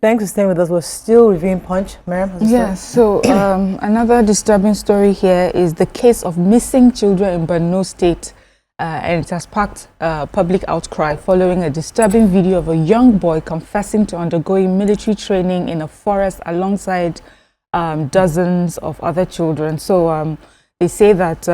Thanks for staying with us. We're still reviewing Punch. Miriam, yes, so another disturbing story here is the case of missing children in Borno State. And it has sparked public outcry following a disturbing video of a young boy confessing to undergoing military training in a forest alongside dozens of other children. So they say that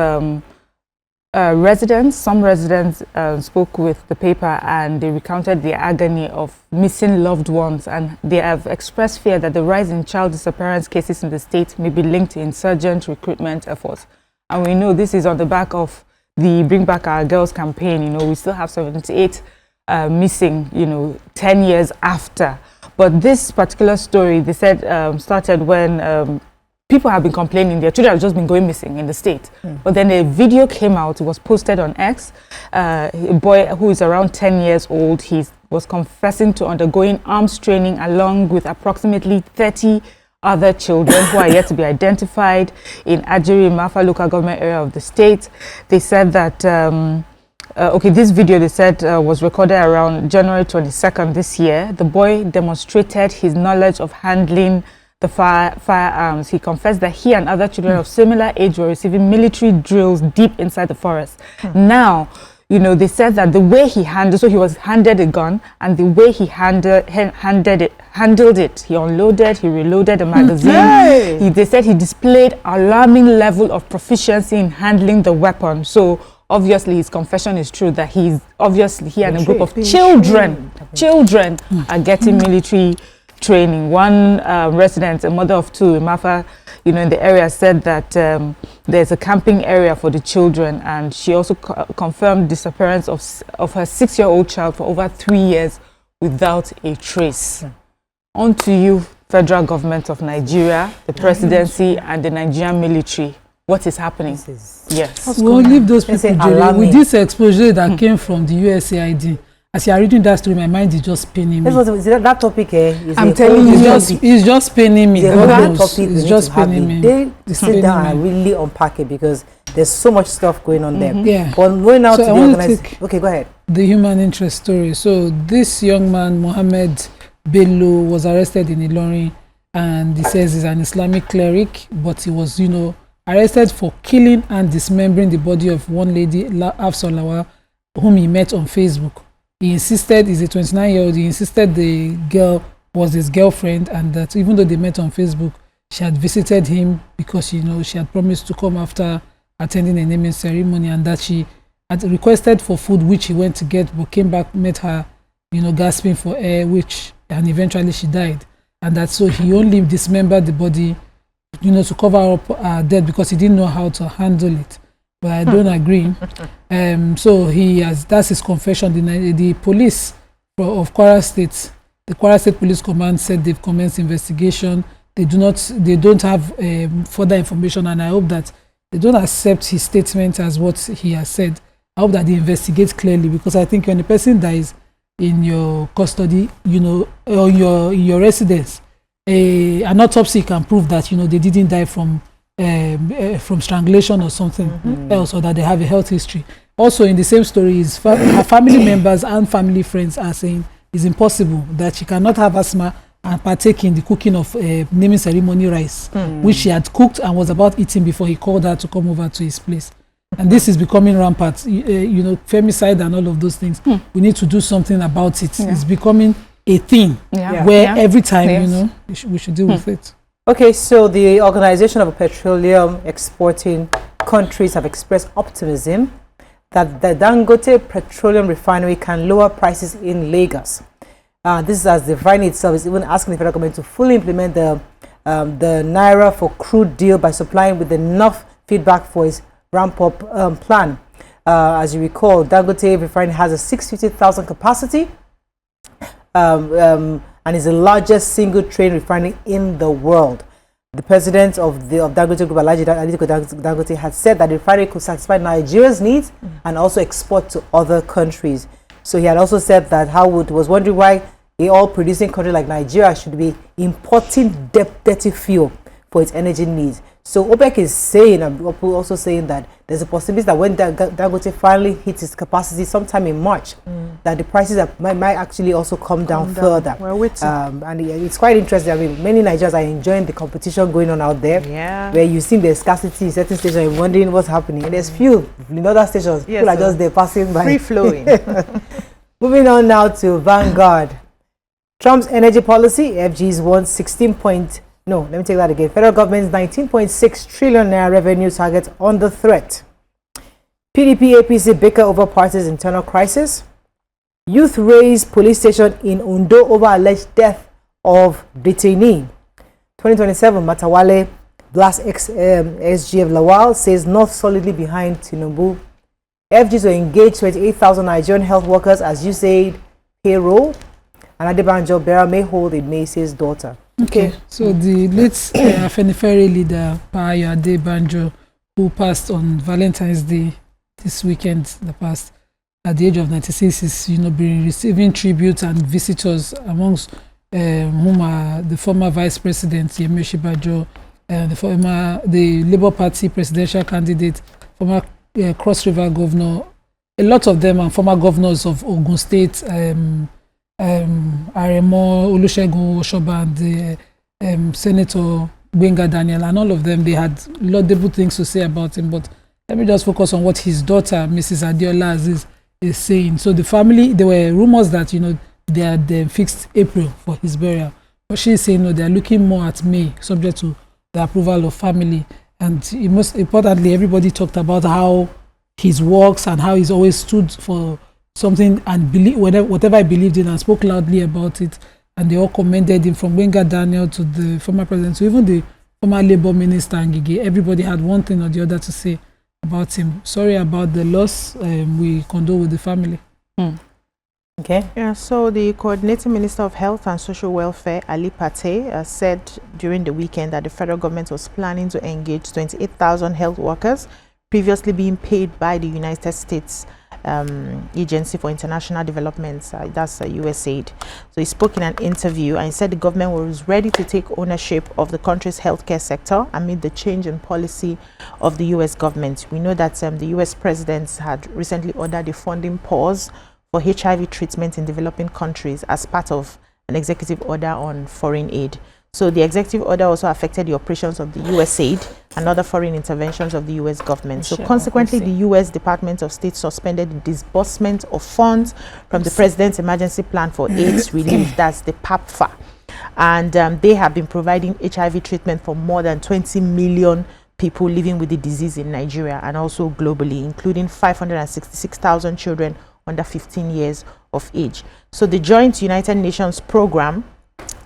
some residents spoke with the paper and they recounted the agony of missing loved ones, and they have expressed fear that the rise in child disappearance cases in the state may be linked to insurgent recruitment efforts. And we know this is on the back of the Bring Back Our Girls campaign. You know, we still have 78 missing, 10 years after. But this particular story, they said, started when people have been complaining their children have just been going missing in the state. But then a video came out, it was posted on X. A boy who is around 10 years old, he was confessing to undergoing arms training along with approximately 30 other children who are yet to be identified in Ajiri, Mafa local government area of the state. They said that, this video they said was recorded around January 22nd this year. The boy demonstrated his knowledge of handling the firearms. He confessed that he and other children of similar age were receiving military drills deep inside the forest. Now, they said that the way he handled, so he was handed a gun, and the way he handled it, he unloaded, he reloaded the magazine. They said he displayed alarming level of proficiency in handling the weapon. So obviously his confession is true that he and a group of children are getting military training. One resident, a mother of two in Mafa, in the area, said that there's a camping area for the children, and she also confirmed disappearance of her 6-year-old child for over 3 years without a trace. On to you, federal government of Nigeria, the presidency, and the Nigerian military. What is happening? Yes. We'll leave those people with this exposure that came from the USAID. As you are reading that story, my mind is just spinning me. That topic I'm telling you, it's just spinning me. It's just spinning me. They sit down and really unpack it because there's so much stuff going on there. Yeah. But going out to the organization. Okay, go ahead. The human interest story. So this young man, Mohammed Bello, was arrested in Ilorin, and he says he's an Islamic cleric, but he was, arrested for killing and dismembering the body of one lady, Afsalawa, whom he met on Facebook. He insisted, he's a 29-year-old, he insisted the girl was his girlfriend, and that even though they met on Facebook, she had visited him because, she had promised to come after attending a naming ceremony, and that she had requested for food, which he went to get, but came back, met her, gasping for air, and eventually she died. And that so he only dismembered the body, to cover up her death because he didn't know how to handle it. But I don't agree. So that's his confession. The police of Kwara State, the Kwara State Police Command said they've commenced investigation. They don't have further information, and I hope that they don't accept his statement as what he has said. I hope that they investigate clearly, because I think when a person dies in your custody, or your residence, an autopsy can prove that they didn't die from strangulation or something else, or that they have a health history. Also, in the same story, her family members and family friends are saying it's impossible that she cannot have asthma and partake in the cooking of naming ceremony rice, which she had cooked and was about eating before he called her to come over to his place. And this is becoming rampant, femicide and all of those things. We need to do something about it. It's becoming a thing where every time, we should deal with it. Okay, so the Organization of Petroleum Exporting Countries have expressed optimism that the Dangote petroleum refinery can lower prices in Lagos. This is as the refinery itself is even asking the federal government to fully implement the Naira for crude deal by supplying with enough feedback for its ramp-up plan. As you recall, Dangote refinery has a 650,000 capacity and is the largest single train refinery in the world. The president of Dangote Group, Aliko Dangote, had said that the refinery could satisfy Nigeria's needs and also export to other countries. So he had also said that Howard was wondering why a oil-producing country like Nigeria should be importing dirty fuel for its energy needs. So OPEC is saying, and people also saying that there's a possibility that when Dangote finally hits its capacity sometime in March, that the prices might actually also come down further. We're waiting. And it's quite interesting. I mean, many Nigerians are enjoying the competition going on out there. Yeah. Where you see the scarcity in certain stations and wondering what's happening. And there's few in other stations. Yes, people are just there passing by. Free flowing. Moving on now to Vanguard. Trump's energy policy, FG's won 16 point. No, let me take that again. Federal government's 19.6 trillion naira revenue target under threat. PDP APC bicker over party's internal crisis. Youth raise police station in Ondo over alleged death of detainee. 2027 Matawale blast SGF Lawal says North solidly behind Tinubu. FGs will engage 28,000 Nigerian health workers as you said payroll. And Adebanjo Bera may hold a Macy's daughter. Okay, so the late Femicide leader, Payo Adebanjo, who passed on Valentine's Day this weekend, the past, at the age of 96, is been receiving tribute and visitors, amongst whom are the former Vice President Yemi Osinbajo, the Labour Party presidential candidate, former Cross River Governor, a lot of them are former governors of Ogun State. Aremo, Olusegun Oshoba, and the Senator Gbenga Daniel, and all of them, they had laudable things to say about him. But let me just focus on what his daughter, Mrs. Adeola, is saying. So the family, there were rumors that they had fixed April for his burial, but she's saying no, they are looking more at May, subject to the approval of family. And most importantly, everybody talked about how his works and how he's always stood for something and whatever I believed in, and spoke loudly about it, and they all commended him, from Gbenga Daniel to the former president to even the former Labour Minister Ngige. Everybody had one thing or the other to say about him. Sorry about the loss. We condole with the family. Okay. Yeah, so the Coordinating Minister of Health and Social Welfare, Ali Pate, said during the weekend that the federal government was planning to engage 28,000 health workers previously being paid by the United States Agency for International Development, that's USAID. So he spoke in an interview and he said the government was ready to take ownership of the country's healthcare sector amid the change in policy of the US government. We know that the US president had recently ordered a funding pause for HIV treatment in developing countries as part of an executive order on foreign aid. So the executive order also affected the operations of the USAID and other foreign interventions of the US government. So consequently, the US Department of State suspended the disbursement of funds from the President's Emergency Plan for AIDS Relief, that's the PAPFA. And they have been providing HIV treatment for more than 20 million people living with the disease in Nigeria and also globally, including 566,000 children under 15 years of age. So the Joint United Nations Program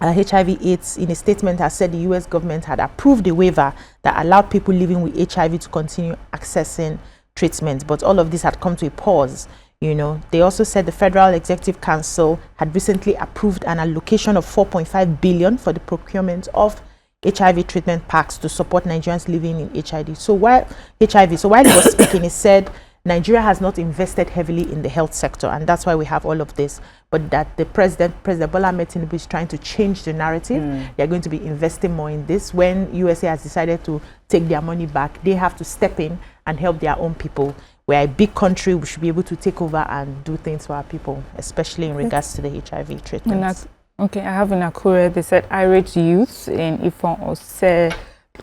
HIV/AIDS, in a statement, has said the US government had approved a waiver that allowed people living with HIV to continue accessing treatment, but all of this had come to a pause. They also said the Federal Executive Council had recently approved an allocation of 4.5 billion for the procurement of HIV treatment packs to support Nigerians living in HIV. So while he was speaking, he said Nigeria has not invested heavily in the health sector, and that's why we have all of this. But that the President Bola Ahmed Tinubu is trying to change the narrative. They're going to be investing more in this. When USA has decided to take their money back, they have to step in and help their own people. We're a big country, we should be able to take over and do things for our people, especially in regards to the HIV treatment. Okay, I have in Akure, they said irate youths in Ifon Ose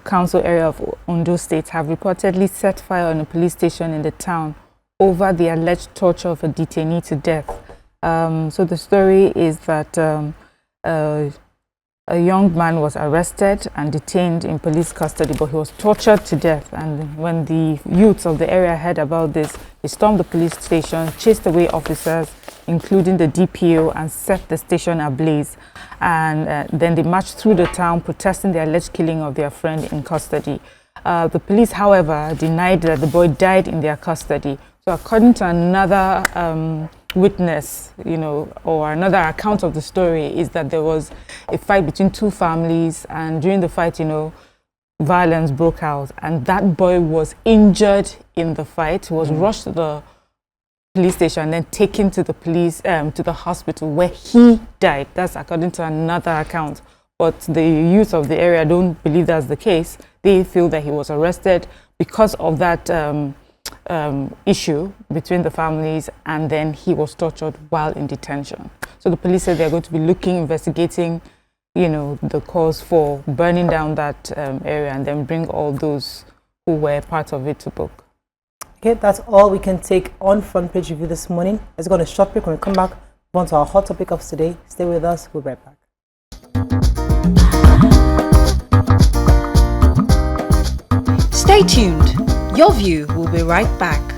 Council area of Ondo State have reportedly set fire on a police station in the town over the alleged torture of a detainee to death. So the story is that a young man was arrested and detained in police custody, but he was tortured to death. And when the youths of the area heard about this, they stormed the police station, chased away officers, including the DPO, and set the station ablaze. And then they marched through the town protesting the alleged killing of their friend in custody. The police, however, denied that the boy died in their custody. So according to another witness, or another account of the story, is that there was a fight between two families, and during the fight, violence broke out, and that boy was injured in the fight, was rushed to the police station and then taken to the police to the hospital where he died. That's according to another account. But the youth of the area don't believe that's the case. they feel that he was arrested because of that issue between the families, and then he was tortured while in detention. So the police said they're going to be investigating, the cause for burning down that area, and then bring all those who were part of it to book. Okay, that's all we can take on Front Page Review this morning. Let's go on a short break. When we come back, move on to our hot topic of today. Stay with us. We'll be right back. Stay tuned. Your View will be right back.